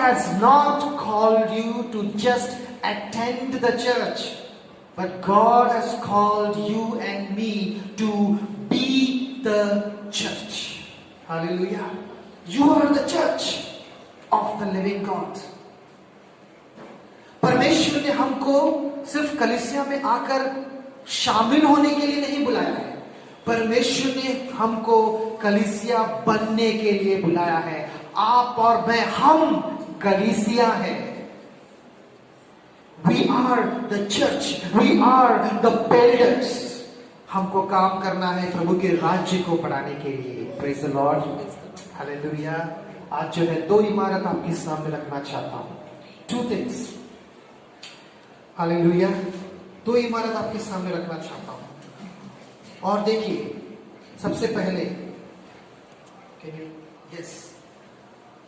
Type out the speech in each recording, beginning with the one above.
has not called you to just attend the church, but God has called you and me to be the church. Hallelujah. You are the church of the living God. परमेश्वर ने हमको सिर्फ कलीसिया में आकर शामिल होने के लिए नहीं बुलाया है, परमेश्वर ने हमको कलीसिया बनने के लिए बुलाया है। आप और मैं, हम कलीसिया हैं। We are the church, we are the builders. हमको काम करना है प्रभु के राज्य को बढ़ाने के लिए। Praise the Lord. Hallelujah. आज जो है दो इमारत आपके सामने रखना चाहता हूं। Two things. Hallelujah. दो इमारत आपके सामने रखना चाहता हूं। और देखिए, सबसे पहले यस,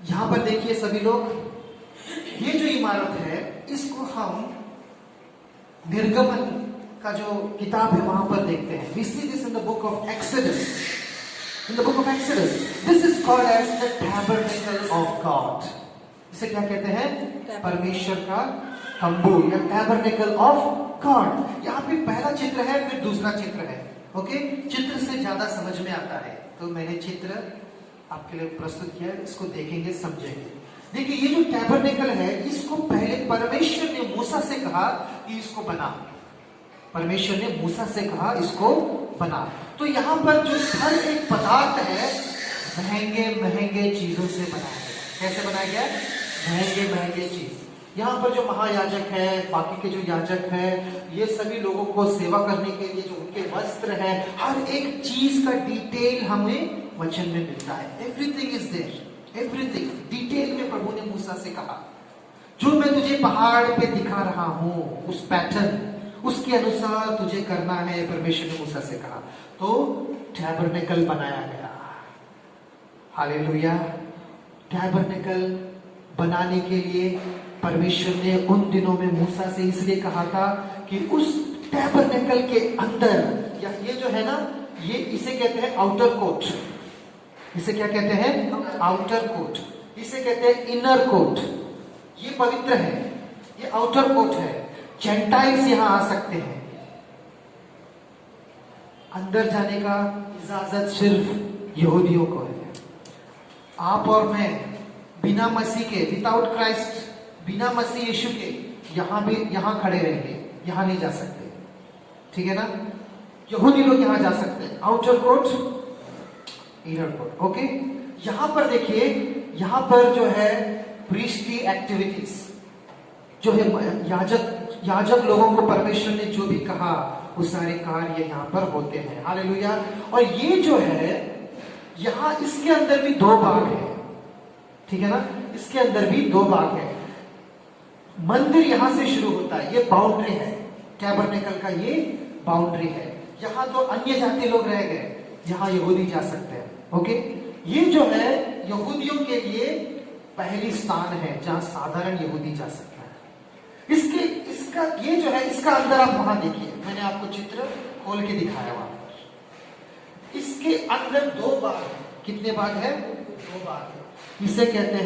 यहां पर देखिए सभी लोग, ये जो इमारत है इसको हम निर्गमन का जो किताब है वहां पर देखते हैं। We see this in the book of Exodus. In the book of Exodus, this is called as the tabernacle of God. इसे क्या कहते हैं? परमेश्वर का तंबू या tabernacle of God। यहाँ पे पहला चित्र है, फिर दूसरा चित्र है। ओके, चित्र से ज्यादा समझ में आता है, तो मैंने चित्र आपके लिए प्रस्तुत किया है, इसको देखेंगे, समझेंगे। देखिए, ये जो टैबरनेकल है, इसको पहले परमेश्वर ने मूसा से कहा कि इसको बना। परमेश्वर ने मूसा से कहा इसको बना। तो यहाँ पर जो हर एक पदार्थ है महंगे महंगे चीजों से बनाया गया। कैसे बनाया गया? महंगे महंगे चीज। यहाँ पर जो महायाजक है, बाकी के जो याजक है, ये सभी लोगों को सेवा करने के लिए जो उनके वस्त्र है, हर एक चीज का डिटेल हमें वचन में मिलता है। Everything is there, everything detail में प्रभु ने मूसा से कहा। जो मैं तुझे पहाड़ पे दिखा रहा हूं, उस पैटर्न, उसके अनुसार तुझे करना है, परमेश्वर ने मूसा से कहा। तो टैबरनेकल बनाया गया। हालेलुया। टैबरनेकल बनाने के लिए परमेश्वर ने उन दिनों में मूसा से इसलिए कहा था कि उस टैबरनेकल के अंदर, या ये जो है ना, ये इसे कहते हैं आउटर कोट। इसे क्या कहते हैं? Outer coat. इसे कहते हैं इनर कोट। ये पवित्र है, ये आउटर कोट है। जेंटाइल्स यहां आ सकते हैं। अंदर जाने का इजाजत सिर्फ यहूदियों को है। आप और मैं बिना मसीह के, विदाउट क्राइस्ट, बिना मसीह यीशु के यहां खड़े रहेंगे, यहां नहीं जा सकते। ठीक है ना? यहूदी लोग यहां जा सकते हैं। Outer coat, inner coat. Okay, यहां पर देखिए, यहां पर जो है प्रीस्टली एक्टिविटीज जो है, याजक लोगों को परमेश्वर ने जो भी कहा वो सारे कार्य यहां पर होते हैं। हालेलुया। और ये जो है यहां, इसके अंदर भी दो भाग है। ठीक है ना? इसके अंदर भी दो भाग है। मंदिर यहां से शुरू होता है, ये बाउंड्री है टैबरनेकल का, ये बाउंड्री है। यहां तो अन्य जाति लोग रह गए, यहां यहूदी जा सकते हैं। ओके, ये जो है यहूदियों के लिए पहली स्थान है जहां साधारण यहूदी जा सकता है। इसका ये जो है, इसका अंदर आप वहां देखिए, मैंने आपको चित्र खोल के दिखाया वहां पर। इसके अंदर दो भाग है। कितने भाग है? दो भाग है। इसे कहते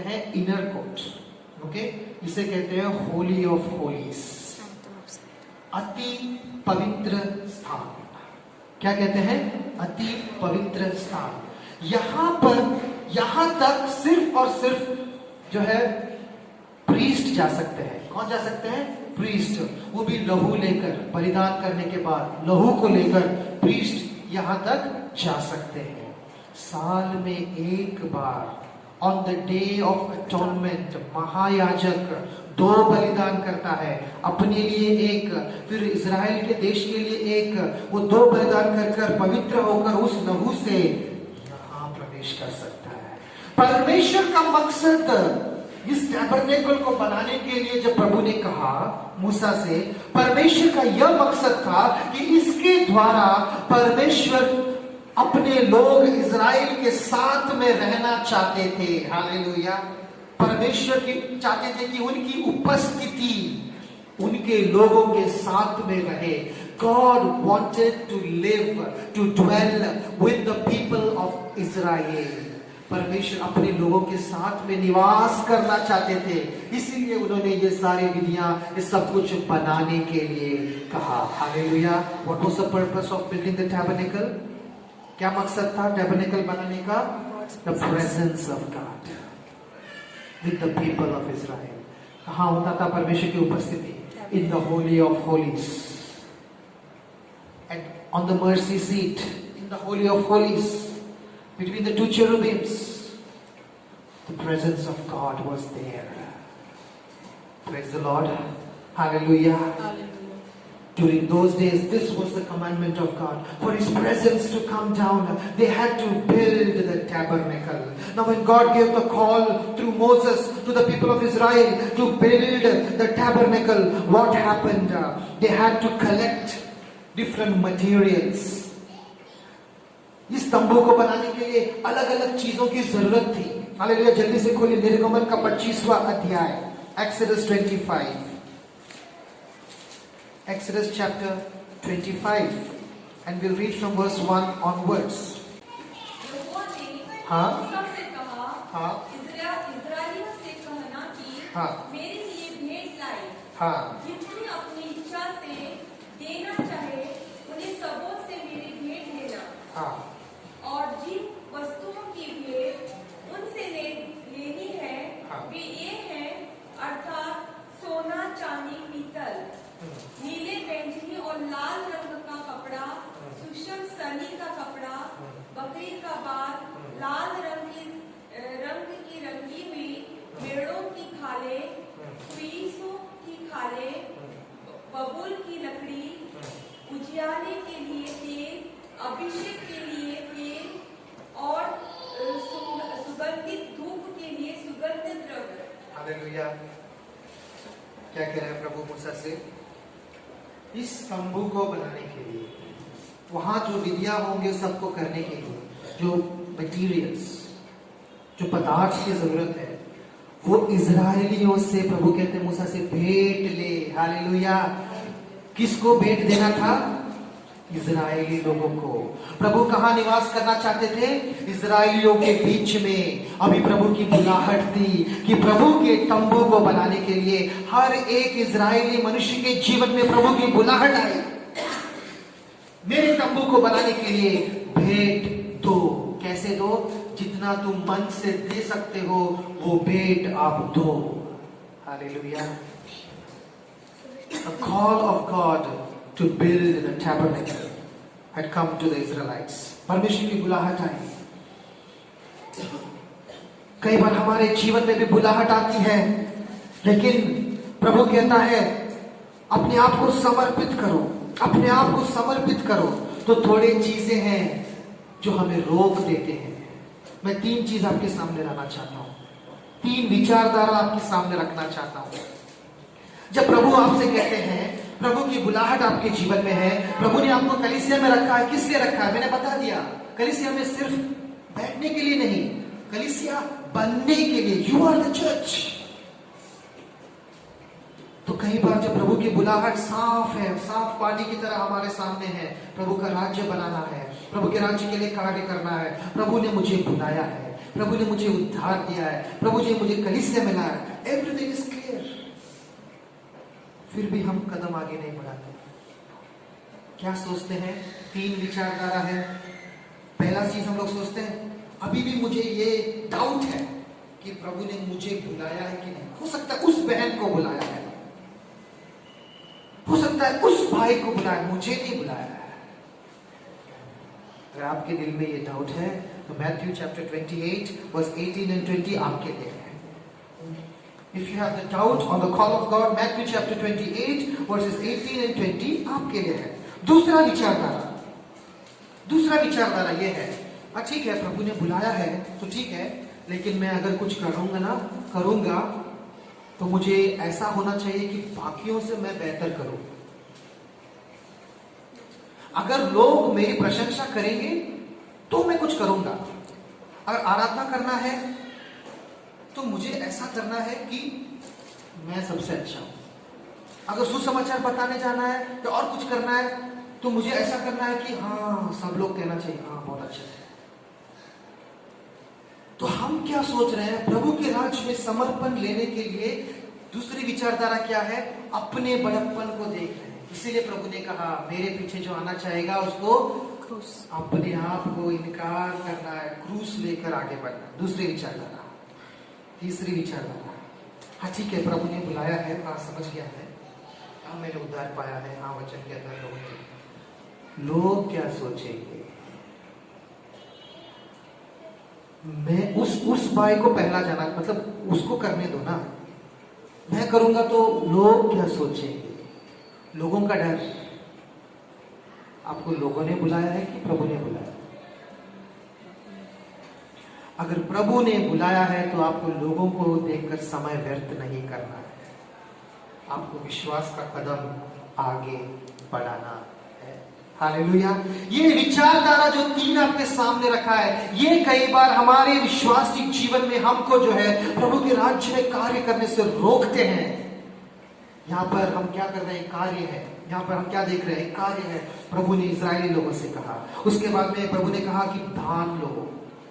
हैं इनर कोट। ओके, इसे कहते हैं होली ऑफ होलीज, अति पवित्र स्थान। क्या कहते हैं? अति पवित्र स्थान। यहां तक सिर्फ और सिर्फ जो है प्रीस्ट जा सकते हैं। कौन जा सकते हैं? प्रीस्ट। वो भी लहू लेकर, बलिदान करने के बाद लहू को लेकर प्रीस्ट यहां तक जा सकते हैं। साल में एक बार, on the day of atonement, महायाजक दो बलिदान करता है, अपने लिए एक, फिर इजराइल के देश के लिए एक। वो दो बलिदान कर पवित्र होकर उस लहू से यहां प्रवेश कर सकता है। परमेश्वर का मकसद इस टैबरनेकल को बनाने के लिए जब प्रभु ने कहा मूसा से, परमेश्वर का यह मकसद था कि इसके द्वारा परमेश्वर अपने लोग इजराइल के साथ में रहना चाहते थे। हालेलुया। परमेश्वर की चाहते थे कि उनकी उपस्थिति उनके लोगों के साथ में रहे। God wanted to live, to dwell with the people of Israel. परमेश्वर अपने लोगों के साथ में निवास करना चाहते थे, इसीलिए उन्होंने ये सारी विधियां, ये सब कुछ बनाने के लिए कहा। Hallelujah. What was the purpose of building the tabernacle? क्या मकसद था टैबरनेकल बनाने का? The presence of God with the people of Israel. कहाँ होता था परमेश्वर की उपस्थिति? In the Holi of Holis, and on the mercy seat in the Holi of Holis, between the two cherubims, the presence of God was there. Praise the Lord. Hallelujah. Hallelujah. During those days, this was the commandment of God. For His presence to come down, they had to build the tabernacle. Now when God gave the call through Moses to the people of Israel to build the tabernacle, what happened? They had to collect different materials. इस तंबू को बनाने के लिए अलग अलग चीजों की जरूरत थी। हालेलुया। जल्दी से खोलिए निर्गमन का 25वां अध्याय, Exodus 25, Exodus chapter 25, and we'll read from verse 1 onwards. यहोवा ने हाँ? मूसा से कहा, हाँ? इस्राएलियों से कहना कि हाँ? मेरे लिए भेंट लाए, हाँ? जितने अपनी इच्छा से देना चाहे उन्हें सबों से मेरी भेंट लेना, हाँ? और जिन वस्तुओं की भेंट उनसे लेनी है हाँ। वे ये हैं, अर्थात सोना, चांदी, पीतल, नीले, बैंगनी और लाल रंग का कपड़ा, सूक्ष्म सनी का कपड़ा, बकरी का बाल, लाल रंग की रंगी हुई मेड़ों की खालें, सुईसों की खालें, बबूल की लकड़ी, उजियाले के लिए तेल, अभिषेक के लिए तेल और सुगंधित धूप के लिए सुगंधित द्रव्य। हालेलुया। क्या कह रहे हैं प्रभु मूसा से? इस तंबू को बनाने के लिए, वहां जो विधियां होंगे सबको करने के लिए, जो मटीरियल्स, जो पदार्थ की जरूरत है, वो इजरायलियों से, प्रभु कहते हैं मूसा से भेंट ले। हालेलुया। किसको भेंट देना था? इजरायली लोगों को। प्रभु कहां निवास करना चाहते थे? इजरायलियों के बीच में। अभी प्रभु की बुलाहट थी कि प्रभु के तंबू को बनाने के लिए हर एक इजरायली मनुष्य के जीवन में प्रभु की बुलाहट आई। मेरे तंबू को बनाने के लिए भेंट दो। कैसे दो? जितना तुम मन से दे सकते हो वो भेंट आप दो। Hallelujah. A call of God to build the tabernacle had come to the Israelites. परमेश्वर की बुलाहट आई। कई बार हमारे जीवन में भी बुलाहट आती है, लेकिन प्रभु कहता है अपने आप को समर्पित करो, अपने आप को समर्पित करो। तो थोड़े चीजें हैं जो हमें रोक देते हैं। मैं 3 चीज आपके सामने रखना चाहता हूं, 3 विचारधारा आपके सामने रखना चाहता हूं। जब प्रभु आपसे कहते हैं, प्रभु की बुलाहट आपके जीवन में है, प्रभु ने आपको कलीसिया में रखा है, किस लिए रखा है? मैंने बता दिया। कलीसिया में सिर्फ बैठने के लिए नहीं, कलीसिया बनने के लिए। You are the church. तो कई बार जब प्रभु की बुलाहट साफ है, साफ पानी की तरह हमारे सामने है, प्रभु का राज्य बनाना है, प्रभु के राज्य के लिए कार्य करना है, प्रभु ने मुझे बुलाया है, प्रभु ने मुझे उद्धार दिया है, प्रभु ने मुझे कलीसिया में लाया, एवरीथिंग इज क्लियर, फिर भी हम कदम आगे नहीं बढ़ाते। क्या सोचते हैं? 3 विचारधारा है। पहला चीज हम लोग सोचते हैं, अभी भी मुझे ये डाउट है कि प्रभु ने मुझे बुलाया है कि नहीं। हो सकता है उस बहन को बुलाया है, हो सकता है उस भाई को बुलाया, मुझे नहीं बुलाया है। अगर आपके दिल में ये डाउट है तो मैथ्यू चैप्टर 28 वर्स 18 and 20 आपके लिए है। If you have the doubt on the call of God, Matthew chapter 28 verses 18 and 20 आपके लिए है। दूसरा विचारधारा ये है, ठीक है प्रभु ने बुलाया है तो ठीक है, लेकिन मैं अगर कुछ करूंगा तो मुझे ऐसा होना चाहिए कि बाकियों से मैं बेहतर करूं। अगर लोग मेरी प्रशंसा करेंगे तो मैं कुछ करूंगा। अगर आराधना करना है तो मुझे ऐसा करना है कि मैं सबसे अच्छा हूं। अगर सुसमाचार बताने जाना है तो और कुछ करना है तो मुझे ऐसा करना है कि हाँ सब लोग कहना चाहिए हाँ बहुत अच्छा है। तो हम क्या सोच रहे हैं? प्रभु के राज्य में समर्पण लेने के लिए दूसरी विचारधारा क्या है? अपने बड़प्पन को देख रहे हैं। इसीलिए प्रभु ने कहा मेरे पीछे जो आना चाहेगा उसको अपने आप को इनकार करना है, क्रूस लेकर आगे बढ़ना। दूसरी विचारधारा। तीसरी विचारधारा, हाँ ठीक है प्रभु ने बुलाया है, हाँ समझ गया है, हाँ मैंने उद्धार पाया है, हाँ वचन के अंदर लोग क्या सोचेंगे? मैं उस भाई को पहला जाना, मतलब उसको करने दो ना, मैं करूंगा तो लोग क्या सोचेंगे? लोगों का डर। आपको लोगों ने बुलाया है कि प्रभु ने बुलाया? अगर प्रभु ने बुलाया है तो आपको लोगों को देखकर समय व्यर्थ नहीं करना है, आपको विश्वास का कदम आगे बढ़ाना है। हालेलुया। ये विचारधारा जो तीन आपके सामने रखा है, ये कई बार हमारे विश्वासी जीवन में हमको जो है प्रभु के राज्य में कार्य करने से रोकते हैं। यहाँ पर हम क्या कर रहे हैं? कार्य है। यहाँ पर हम क्या देख रहे हैं? कार्य है। प्रभु ने इजरायली लोगों से कहा, उसके बाद में प्रभु ने कहा कि दान लो,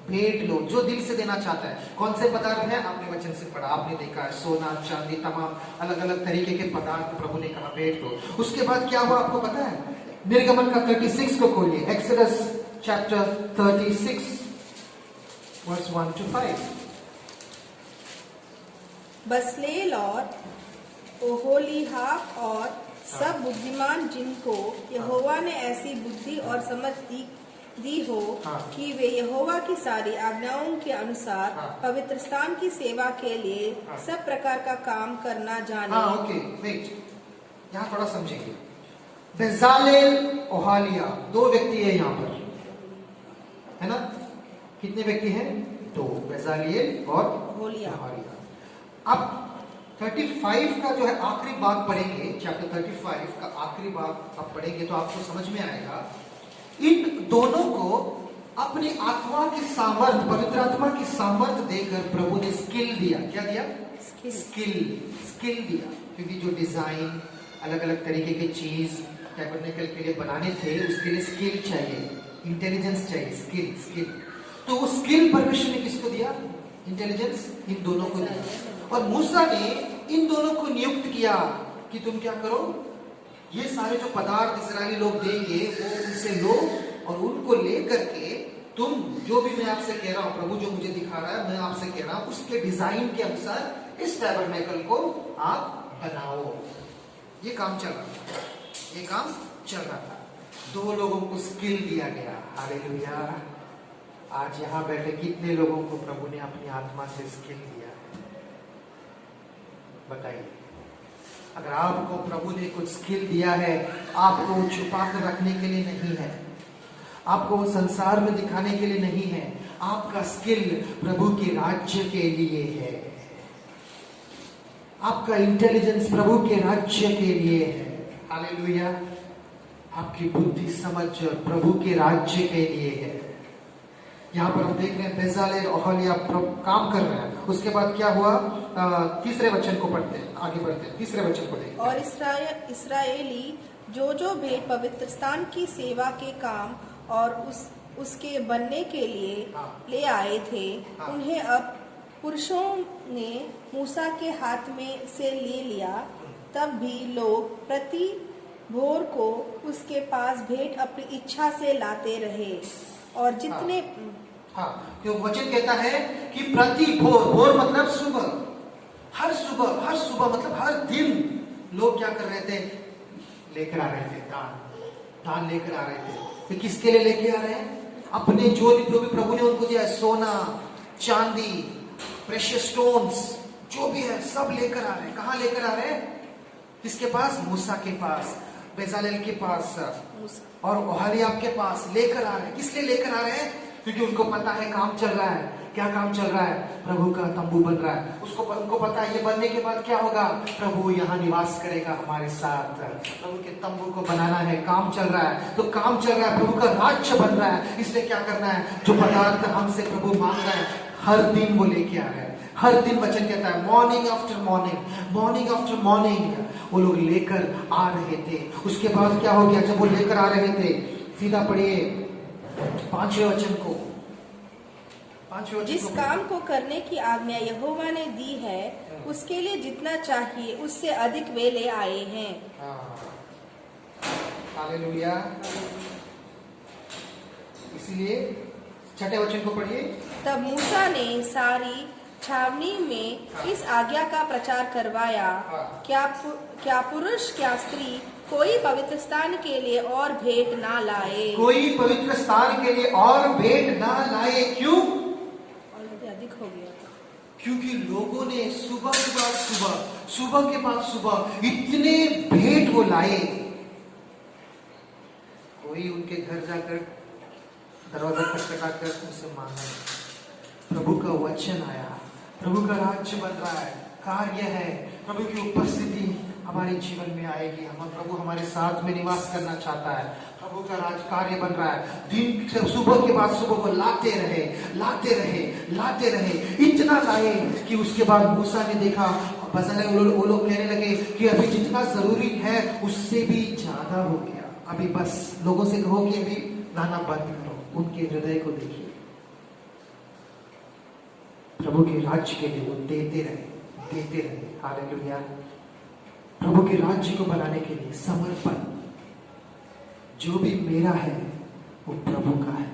भेंट लो, जो दिल से देना चाहता है। कौन से पदार्थ हैं? आपने वचन से पढ़ा, आपने देखा है, सोना चांदी, तमाम अलग अलग तरीके के पदार्थ प्रभु ने कहा भेंट लो। उसके बाद क्या हुआ आपको पता है? निर्गमन का 36 को खोलिए, एक्सोडस चैप्टर 36 वर्स 1 to 5। बसलेल और ओहोलीहाब और सब बुद्धिमान जिनको यहोवा ने ऐसी बुद्धि और समझ दी हो कि वे यहोवा की सारी आज्ञाओं के अनुसार पवित्र स्थान की सेवा के लिए सब प्रकार का काम करना जाने। ओके वेट, यहाँ थोड़ा समझेंगे। बेजालेल, ओहालिया, दो व्यक्ति है यहाँ पर, है ना? कितने व्यक्ति हैं? दो, बेजालेल और ओहालिया। अब 35 का जो है आखिरी भाग पढ़ेंगे, चैप्टर 35 का आखिरी भाग आप पढ़ेंगे तो आपको समझ में आएगा। इन दोनों को अपनी आत्मा की सामर्थ, पवित्र आत्मा की सामर्थ देकर प्रभु ने स्किल दिया। क्या दिया? स्किल दिया। क्योंकि जो डिजाइन, अलग अलग तरीके की चीज टैबरनेकल के लिए बनाने थे, उसके लिए स्किल चाहिए, इंटेलिजेंस चाहिए, स्किल। तो वो स्किल परमेश्वर ने किसको दिया? इंटेलिजेंस इन दोनों को दिया। और मूसा ने इन दोनों को नियुक्त किया कि तुम क्या करो, ये सारे जो पदार्थ इस्राएली लोग देंगे वो उनसे लो और उनको लेकर के तुम जो भी मैं आपसे कह रहा हूं, प्रभु जो मुझे दिखा रहा है मैं आपसे कह रहा हूं, उसके डिजाइन के अनुसार इस टैबरनेकल को आप बनाओ। ये काम चल रहा था। दो लोगों को स्किल दिया गया। हालेलुया। आज यहां बैठे कितने लोगों को प्रभु ने अपनी आत्मा से स्किल दिया? बताइए। अगर आपको प्रभु ने कुछ स्किल दिया है, आपको छुपा कर रखने के लिए नहीं है, आपको संसार में दिखाने के लिए नहीं है, आपका स्किल प्रभु के राज्य के लिए है। आपका इंटेलिजेंस प्रभु के राज्य के लिए है। हालेलुया। आपकी बुद्धि समझ प्रभु के राज्य के लिए है। यहाँ पर हम देख रहे हैं बेजालेल ओहोलिया काम कर रहे हैं। उसके बाद क्या हुआ? तीसरे वचन को पढ़ते हैं, आगे बढ़ते हैं, तीसरे वचन को देखते हैं। और इसराइली जो भेंट पवित्र स्थान की सेवा के काम और उसके बनने के लिए ले आए थे, उन्हें अब पुरुषों ने मूसा के हाथ में से ले लिया। तब भी लोग प्रति भोर को उसके पास भेंट अपनी इच्छा से लाते रहे। और जितने क्यों वचन कहता है कि प्रति भोर मतलब सुबह, हर सुबह मतलब हर दिन लोग क्या कर रहे थे? लेकर आ रहे थे दान लेकर आ रहे थे। तो किसके लिए लेके आ रहे हैं? अपने जो भी प्रभु ने उनको दिया है, सोना चांदी, प्रेशियस स्टोन्स, जो भी है सब लेकर आ रहे हैं। कहाँ लेकर आ रहे हैं? किसके पास? मूसा के पास, बेजालेल के पास और ओहोलियाब के पास लेकर आ रहे हैं। किस लिए लेकर आ रहे हैं? क्योंकि उनको पता है काम चल रहा है। क्या काम चल रहा है? प्रभु का तंबू बन रहा है। उनको पता है ये बनने के बाद क्या होगा? प्रभु यहाँ निवास करेगा हमारे साथ। प्रभु के तंबू को बनाना है, काम चल रहा है। तो काम चल रहा है, प्रभु का राज्य बन रहा है। इसलिए क्या करना है? जो पदार्थ हमसे प्रभु मांग रहा है, हर दिन वो लेके आ रहे हैं। हर दिन वचन कहता है मॉर्निंग आफ्टर मॉर्निंग वो लोग लेकर आ रहे थे। उसके बाद क्या हो गया? जब वो लेकर आ रहे थे, सीधा पढ़िए 5वें वचन को, 5वें वचन जिस को काम को करने की आज्ञा यहोवा ने दी है उसके लिए जितना चाहिए उससे अधिक वे ले आए हैं। हालेलुया। इसीलिए 6ठे वचन को पढ़िए। तब मूसा ने सारी छावनी में इस आज्ञा का प्रचार करवाया, क्या पुरुष क्या स्त्री कोई पवित्र स्थान के लिए और भेंट ना लाए। कोई पवित्र स्थान के लिए और भेंट ना लाए। क्यों? ऑलरेडी अधिक हो गया। क्योंकि लोगों ने सुबह के बाद सुबह, सुबह के बाद सुबह इतने भेंट वो लाए। कोई उनके घर जाकर दरवाजा खटखटाकर उनसे मांगा। प्रभु का वचन आया, प्रभु का राज्य बन रहा है, कार्य है, प्रभु की उपस्थिति हमारे जीवन में आएगी। हम प्रभु हमारे साथ में निवास करना चाहता है। प्रभु का राज कार्य बन रहा है। दिन से सुबह के बाद सुबह वो लाते रहे, लाते रहे, लाते रहे। इतना लाए कि उसके बाद मूसा ने देखा, वो लोग कहने लगे कि अभी जितना जरूरी है उससे भी ज्यादा हो गया। अभी बस लोगों से कहो कि अभी लाना बंद करो। उनके हृदय को देखिए। प्रभु के राज्य के लिए वो देते रहे, देते रहे। हालेलुया। प्रभु के राज्य को बनाने के लिए समर्पण। जो भी मेरा है वो प्रभु का है।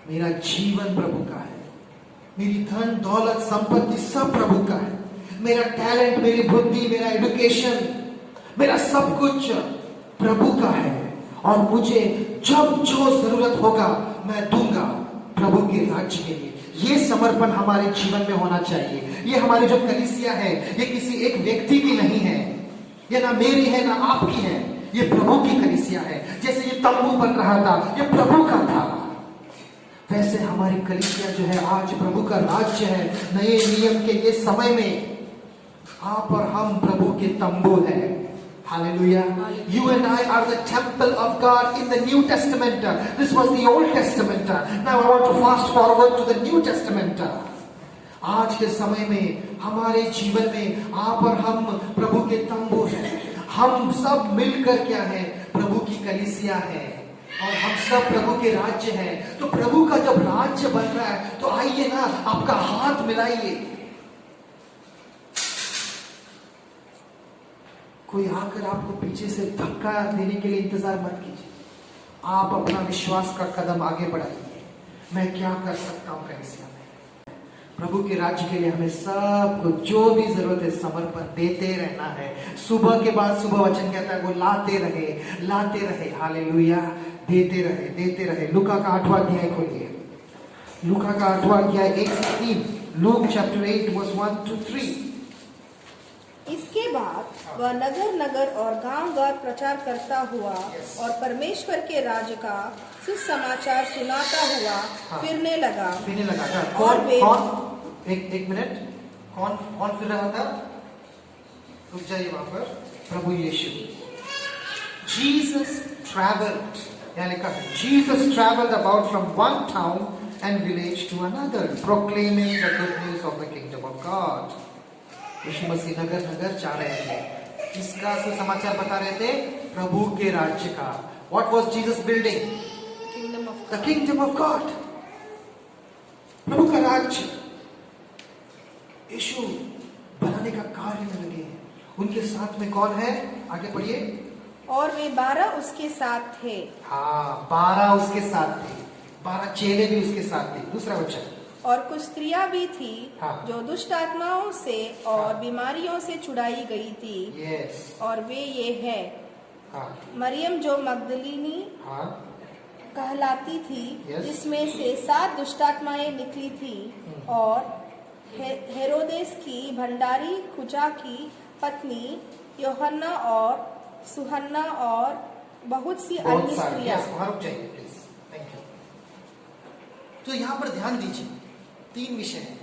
मेरा जीवन प्रभु का है। मेरी धन दौलत संपत्ति सब प्रभु का है। मेरा टैलेंट, मेरी बुद्धि, मेरा एजुकेशन, मेरा सब कुछ प्रभु का है। और मुझे जब जो जरूरत होगा मैं दूंगा प्रभु के राज्य के लिए। ये समर्पण हमारे जीवन में होना चाहिए। ये हमारी जो कलीसिया है ये किसी एक व्यक्ति की नहीं है, ये ना मेरी है ना आपकी है, ये प्रभु की कलीसिया है। जैसे ये तंबू बन रहा था ये प्रभु का था, वैसे हमारी कलीसिया जो है आज प्रभु का राज्य है। नए नियम के ये समय में आप और हम प्रभु के तंबू है। Hallelujah. You and I are the temple of God in the New Testament. This was the Old Testament. Now I want to fast forward to the New Testament. आज के समय में हमारे जीवन में आप और हम प्रभु के तंबू हैं। हम सब मिलकर क्या है? प्रभु की कलीसिया है और हम सब प्रभु के राज्य हैं। तो प्रभु का जब राज्य बन रहा है तो आइए ना आपका हाथ मिलाइए। कोई आकर आपको पीछे से धक्का देने के लिए इंतजार मत कीजिए। आप अपना विश्वास का कदम आगे बढ़ाइए। मैं क्या कर सकता हूं कलीसिया में? प्रभु के राज्य के लिए हमें सबको जो भी जरूरत है समर्पण देते रहना है। सुबह के बाद सुबह वचन कहता है वो लाते रहे, लाते रहे। हालेलुया। देते रहे, देते रहे। लूका का 8वां अध्याय खोलिए। लूका का 8वां अध्याय 1 से 3। Luke chapter 8 verse 1 to 3। इसके बाद वह नगर नगर और गांव गांव प्रचार करता हुआ और परमेश्वर के राज्य का सुसमाचार सुनाता हुआ फिरने लगा। और कौन एक मिनट, कौन फिर रहा था? रुक जाइए वहां पर। प्रभु यीशु। जीसस ट्रैवल्ड, यहाँ लिखा है Jesus travelled about from one town and village to another proclaiming the good news of the kingdom of God. Yeshu Masih नगर नगर जा रहे थे। इसका सुसमाचार बता रहे थे प्रभु के राज्य का। What was Jesus building? The kingdom of God. प्रभु का राज्य यीशु बनाने का कार्य में लगे हैं। उनके साथ में कौन है? आगे पढ़िए। और वे 12 उसके साथ थे। हाँ, 12 उसके साथ थे। 12 चेले भी उसके साथ थे। दूसरा वचन। और कुछ स्त्रियां भी थी हाँ। जो दुष्ट आत्माओं से और हाँ। बीमारियों से छुड़ाई गई थी। यस। और वे ये है हाँ। मरियम जो मगदलिनी हाँ। कहलाती थी, Yes. जिसमें से 7 दुष्टात्माएं निकली थी, और हेरोदेस की भंडारी खुजा की पत्नी योहन्ना और सुहन्ना और बहुत सी अन्य स्त्रियां। तो यहाँ पर ध्यान दीजिए, 3 विषय हैं।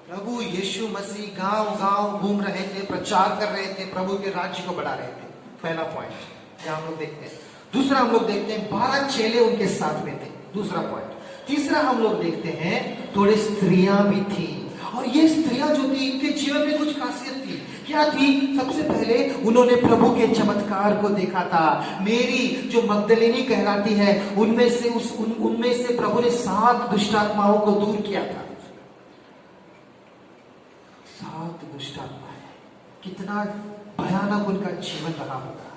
प्रभु यीशु मसीह गांव गांव घूम रहे थे, प्रचार कर रहे थे, प्रभु के राज्य को बढ़ा रहे थे। पहला पॉइंट यहाँ हम लोग देखते हैं। दूसरा हम लोग देखते हैं 12 चेले उनके साथ में थे। दूसरा पॉइंट। तीसरा हम लोग देखते हैं थोड़े स्त्रियां भी थी और ये स्त्रियां जो थी, इनके जीवन में कुछ खासियत थी। क्या थी? सबसे पहले उन्होंने प्रभु के चमत्कार को देखा था। मेरी जो मगदलिनी कहलाती है, उनमें से प्रभु ने 7 दुष्टात्माओं को दूर किया था। 7 दुष्टात्माएं, कितना भयानक उनका जीवन रहा होगा।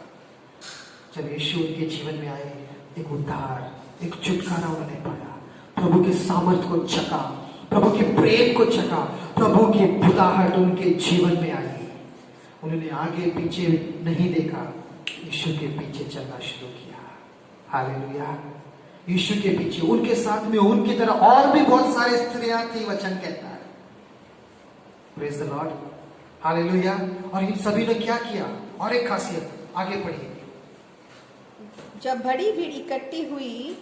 जब यीशु उनके जीवन में आए, एक उद्धार, एक छुटकारा उन्होंने पाया, प्रभु के सामर्थ को चखा, प्रभु के प्रेम को चखा, प्रभु की बुलाहट उनके जीवन में आई। उन्होंने आगे पीछे नहीं देखा, यीशु के पीछे चलना शुरू किया। हालेलुया। यीशु के पीछे, उनके साथ में उनकी तरह और भी बहुत सारे स्त्रियां थी, वचन कहता है। Praise the Lord, hallelujah. और इन सभी ने क्या किया? और एक खासियत, आगे पढ़िए। जब बड़ी भीड़ इकट्ठी हुई,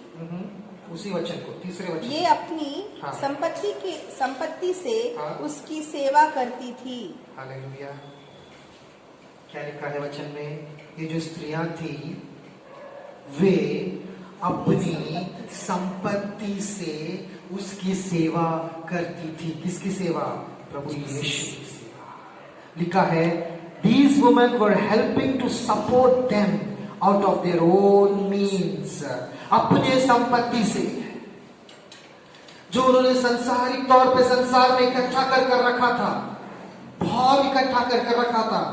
उसी वचन को, तीसरे वचन, ये अपनी हाँ। संपत्ति से हाँ। उसकी सेवा करती थी। हालेलुया। क्या लिखा है वचन में? ये जो स्त्रियां थी, वे अपनी संपत्ति से उसकी सेवा करती थी। किसकी सेवा? प्रभु यीशु की सेवा। लिखा है, these women were helping to support them out of their own means। अपने संपत्ति से, जो उन्होंने सांसारिक तौर पे संसार में इकट्ठा कर रखा था, बहुत इकट्ठा कर रखा था,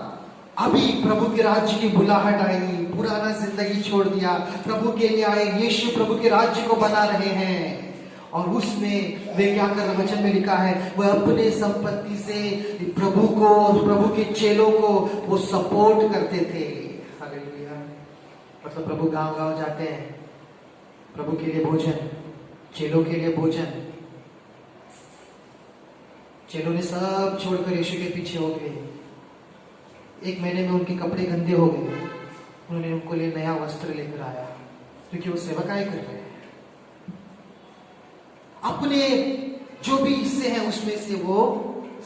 अभी प्रभु के राज्य की बुलाहट आई, पुराना जिंदगी छोड़ दिया, प्रभु के लिए आए, यीशु प्रभु के राज्य को बना रहे हैं। और उसमें वे क्या कर, वचन में लिखा है, वह अपने संपत्ति से प्रभु को और प्रभु के चेलों को वो सपोर्ट करते थे। हालेलुया। मतलब प्रभु गांव-गांव जाते हैं, प्रभु के लिए भोजन, चेलों के लिए भोजन। चेलों ने सब छोड़कर यीशु के पीछे हो गए। 1 महीने में उनके कपड़े गंदे हो गए, उन्होंने उनको लिए नया वस्त्र लेकर आया, क्योंकि वो सेवकाई कर रहे हैं। अपने जो भी हिस्से हैं उसमें से वो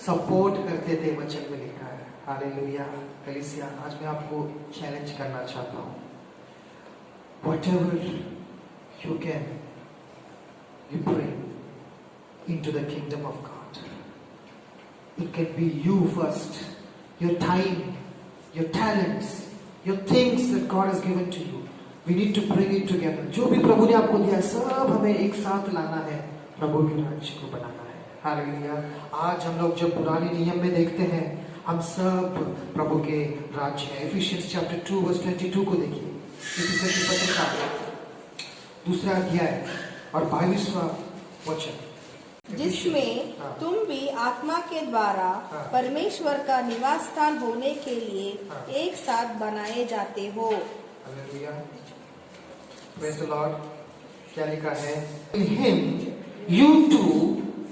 सपोर्ट करते थे, वचन में लिखा है। हालेलुया। कलीसिया, आज मैं आपको चैलेंज करना चाहता हूं, whatever you can, you bring into the kingdom of God. It can be you first, your time, your talents, your things that God has given to you. We need to bring it together. जो भी प्रभु ने आपको दिया, सब हमें एक साथ लाना है, प्रभु के राज्य को बनाना है। हालेलुया। आज हम लोग जब पुराने नियम में देखते हैं, हम सब प्रभु के राज्य हैं। एफिशियंस चैप्टर 2 वर्स 22 को देखिए। इफिसियंस के पत्र का 2 अध्याय और 22वां वचन, जिसमें तुम भी आत्मा के द्वारा परमेश्वर का निवास स्थान होने के लिए एक साथ बनाए जाते हो। हालेलुया। Praise the Lord. क्या लिखा है? In him you too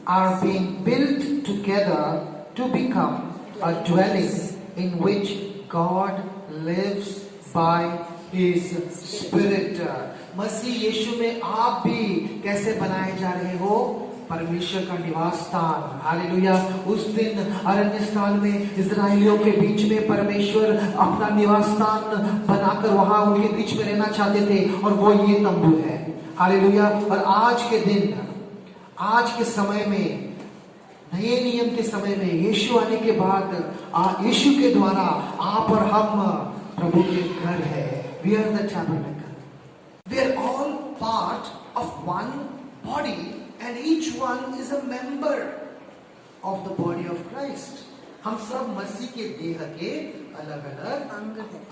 are being built together to become a dwelling in which God lives by His Spirit। मसीह यीशु में आप भी कैसे बनाए जा रहे हो? परमेश्वर का निवास स्थान। हालेलुया। उस दिन अरण्य स्थान में इस्राएलियों के बीच में परमेश्वर अपना निवास स्थान बनाकर वहां उनके बीच में रहना चाहते थे, और वो ये तंबू है। हालेलुया। और आज के दिन, आज के समय में, नए नियम के समय में, यीशु आने के बाद, यीशु के द्वारा आप और हम प्रभु के घर है। We are the tabernacle. We are all part of one body and each one is a member of the body of Christ. हम सब मसीह के देह के अलग-अलग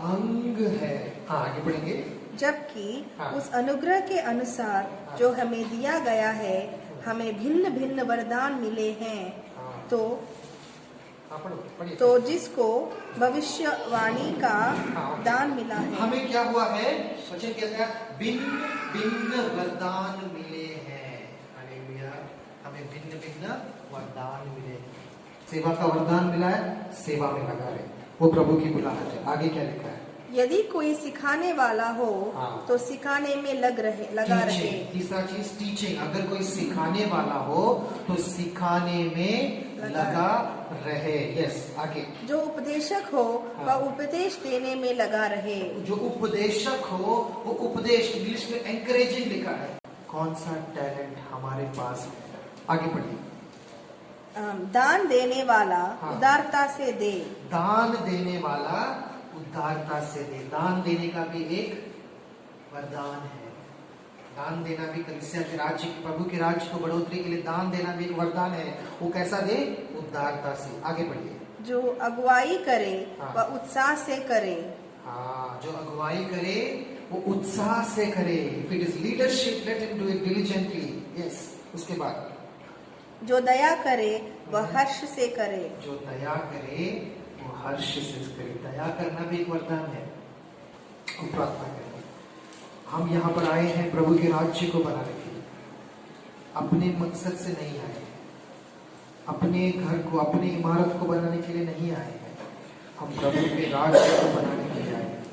अंग है। हाँ, आगे बढ़ेंगे। जबकि उस अनुग्रह के अनुसार जो हमें दिया गया है, हमें भिन्न भिन्न वरदान मिले हैं। तो जिसको भविष्यवाणी का दान मिला है, हमें क्या हुआ है? वचन कहता है भिन्न भिन्न वरदान मिले हैं। हालेलुया। हमें भिन्न भिन्न वरदान मिले। सेवा का वरदान मिला है, सेवा में लगा रहे, वो प्रभु की बुलाहट है। आगे क्या लिखा है? यदि कोई सिखाने वाला हो तो सिखाने में लगा रहे। तीसरा चीज, टीचिंग। अगर कोई सिखाने वाला हो तो सिखाने में लगा रहे। यस, आगे। जो उपदेशक हो वह उपदेश देने में लगा रहे। जो उपदेशक हो वो उपदेश, इंग्लिश में एनकरेजिंग लिखा है। कौन सा टैलेंट हमारे पास है? आगे पढ़िए। दान देने वाला हाँ। उदारता से दे। दान देने वाला उदारता से दे। दान देने का भी एक वरदान है। दान देना भी कलीसिया के राज्य, प्रभु के राज्य को बढ़ोतरी के लिए दान देना भी एक वरदान है। वो कैसा दे? उदारता से। आगे बढ़िए। जो अगुवाई करे हाँ। वह उत्साह से करे। हाँ, जो अगुवाई करे वो उत्साह से करे। If it is leadership, let him do it diligently. Yes. उसके बाद जो दया करे वह हर्ष से करे। जो दया करे वो हर्ष से करे। दया करना भी एक वरदान है। हम प्रार्थना करें। हम यहाँ पर आए हैं प्रभु के राज्य को बनाने के लिए, अपने मकसद से नहीं आए हैं, अपने घर को, अपनी इमारत को बनाने के लिए नहीं आए हैं। हम प्रभु के राज्य को बनाने के लिए आए हैं।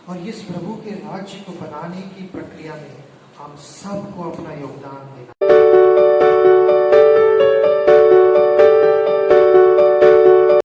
और इस प्रभु के राज्य को बनाने की प्रक्रिया में हम सबको अपना योगदान देना